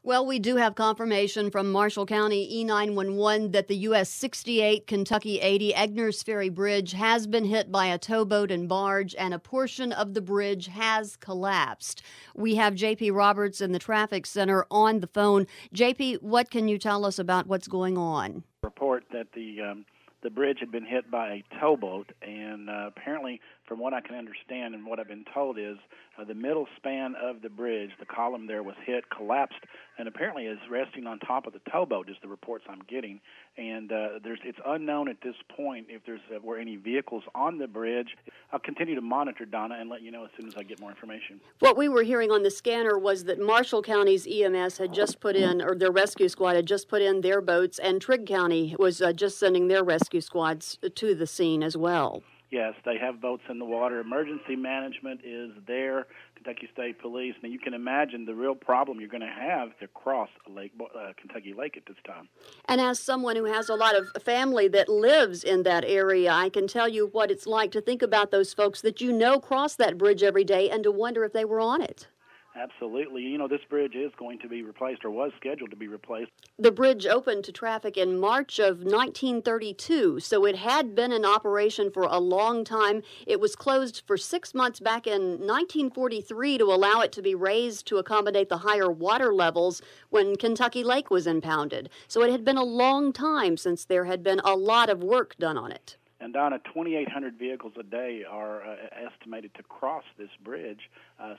Well, we do have confirmation from Marshall County E911 that the US 68 Kentucky 80 Egners Ferry Bridge has been hit by a towboat and barge, and a portion of the bridge has collapsed. We have JP Roberts in the traffic center on the phone. JP, what can you tell us about what's going on? Report that the bridge had been hit by a towboat, and apparently, from what I can understand and what I've been told, is the middle span of the bridge, the column there was hit, collapsed, and apparently is resting on top of the towboat, is the reports I'm getting. And it's unknown at this point if there were any vehicles on the bridge. I'll continue to monitor, Donna, and let you know as soon as I get more information. What we were hearing on the scanner was that Marshall County's EMS had just put in, or their rescue squad had just put in their boats, and Trigg County was just sending their rescue squads to the scene as well. Yes, they have boats in the water. Emergency management is there, Kentucky State Police. Now, you can imagine the real problem you're going to have to cross Kentucky Lake at this time. And as someone who has a lot of family that lives in that area, I can tell you what it's like to think about those folks that you know cross that bridge every day and to wonder if they were on it. Absolutely. You know, this bridge is going to be replaced, or was scheduled to be replaced. The bridge opened to traffic in March of 1932, so it had been in operation for a long time. It was closed for 6 months back in 1943 to allow it to be raised to accommodate the higher water levels when Kentucky Lake was impounded. So it had been a long time since there had been a lot of work done on it. And, Donna, 2,800 vehicles a day are estimated to cross this bridge,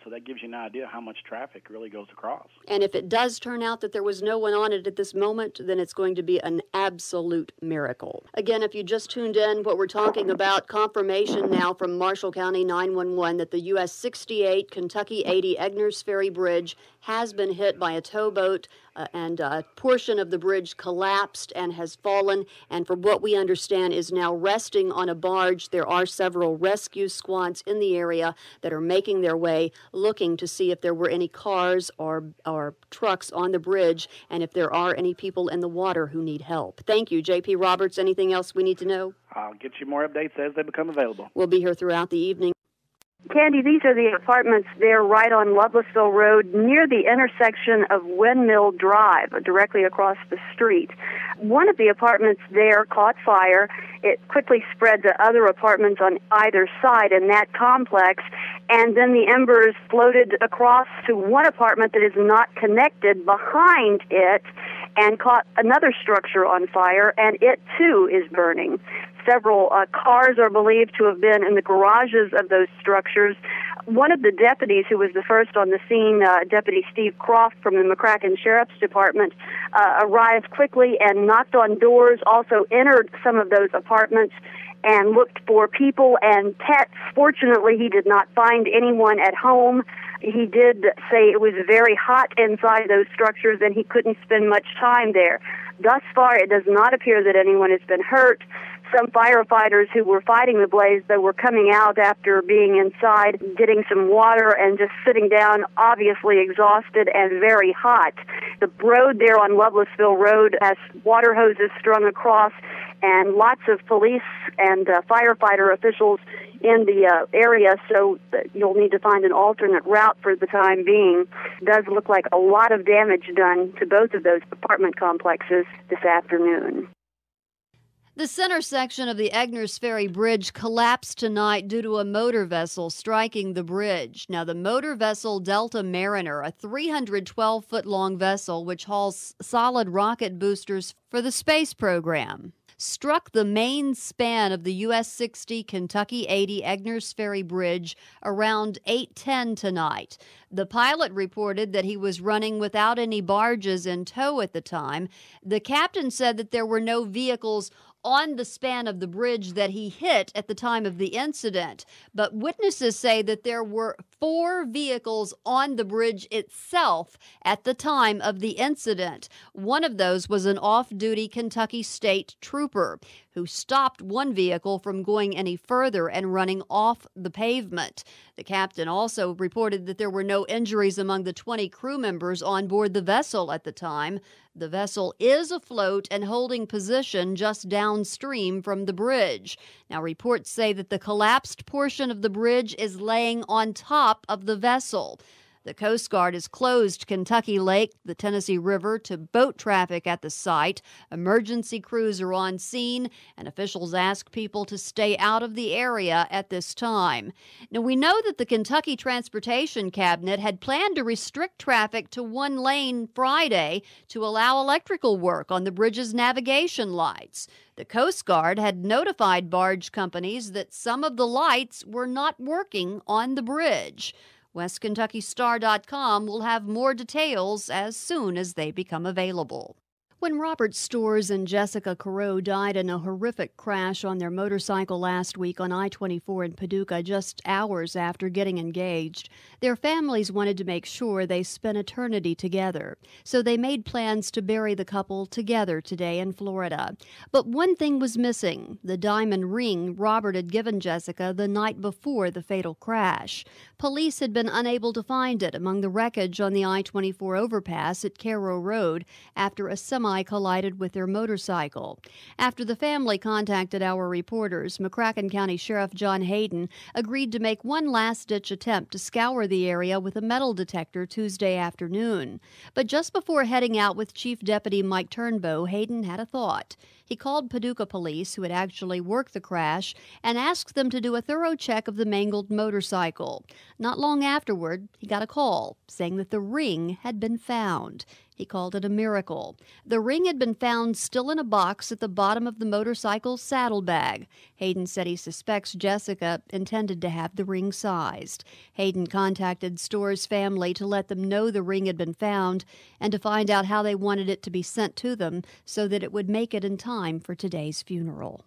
so that gives you an idea how much traffic really goes across. And if it does turn out that there was no one on it at this moment, then it's going to be an absolute miracle. Again, if you just tuned in, what we're talking about, confirmation now from Marshall County 911 that the US 68 Kentucky 80 Egners Ferry Bridge has been hit by a towboat, and a portion of the bridge collapsed and has fallen, and from what we understand is now resting on a barge. There are several rescue squads in the area that are making their way, looking to see if there were any cars or trucks on the bridge, and if there are any people in the water who need help. Thank you, JP Roberts. Anything else we need to know? I'll get you more updates as they become available. We'll be here throughout the evening. Candy, these are the apartments there right on Lovelessville Road near the intersection of Windmill Drive, directly across the street. One of the apartments there caught fire. It quickly spread to other apartments on either side in that complex, and then the embers floated across to one apartment that is not connected behind it and caught another structure on fire, and it too is burning. Several cars are believed to have been in the garages of those structures. One of the deputies who was the first on the scene, Deputy Steve Croft from the McCracken Sheriff's Department, arrived quickly and knocked on doors, also entered some of those apartments and looked for people and pets. Fortunately, he did not find anyone at home. He did say it was very hot inside those structures and he couldn't spend much time there. Thus far, it does not appear that anyone has been hurt. Some firefighters who were fighting the blaze, though, were coming out after being inside, getting some water and just sitting down, obviously exhausted and very hot. The road there on Lovelessville Road has water hoses strung across, and lots of police and firefighter officials in the area, so you'll need to find an alternate route for the time being. It does look like a lot of damage done to both of those apartment complexes this afternoon. The center section of the Egners Ferry Bridge collapsed tonight due to a motor vessel striking the bridge. Now, the motor vessel Delta Mariner, a 312-foot-long vessel which hauls solid rocket boosters for the space program, struck the main span of the US 60 Kentucky 80 Egners Ferry Bridge around 8:10 tonight. The pilot reported that he was running without any barges in tow at the time. The captain said that there were no vehicles on the span of the bridge that he hit at the time of the incident, but witnesses say that there were 4 vehicles on the bridge itself at the time of the incident. One of those was an off-duty Kentucky State trooper who stopped one vehicle from going any further and running off the pavement. The captain also reported that there were no injuries among the 20 crew members on board the vessel at the time. The vessel is afloat and holding position just downstream from the bridge. Now, reports say that the collapsed portion of the bridge is laying on top of the vessel. The Coast Guard has closed Kentucky Lake, the Tennessee River, to boat traffic at the site. Emergency crews are on scene, and officials ask people to stay out of the area at this time. Now, we know that the Kentucky Transportation Cabinet had planned to restrict traffic to one lane Friday to allow electrical work on the bridge's navigation lights. The Coast Guard had notified barge companies that some of the lights were not working on the bridge. WestKentuckyStar.com will have more details as soon as they become available. When Robert Storrs and Jessica Carew died in a horrific crash on their motorcycle last week on I-24 in Paducah just hours after getting engaged, their families wanted to make sure they spent eternity together. So they made plans to bury the couple together today in Florida. But one thing was missing: the diamond ring Robert had given Jessica the night before the fatal crash. Police had been unable to find it among the wreckage on the I-24 overpass at Cairo Road after a semi collided with their motorcycle. After the family contacted our reporters, McCracken County Sheriff John Hayden agreed to make one last-ditch attempt to scour the area with a metal detector Tuesday afternoon. But just before heading out with Chief Deputy Mike Turnbow, Hayden had a thought. He called Paducah police, who had actually worked the crash, and asked them to do a thorough check of the mangled motorcycle. Not long afterward, he got a call saying that the ring had been found. He called it a miracle. The ring had been found still in a box at the bottom of the motorcycle's saddlebag. Hayden said he suspects Jessica intended to have the ring sized. Hayden contacted Storrs' family to let them know the ring had been found and to find out how they wanted it to be sent to them so that it would make it in time for today's funeral.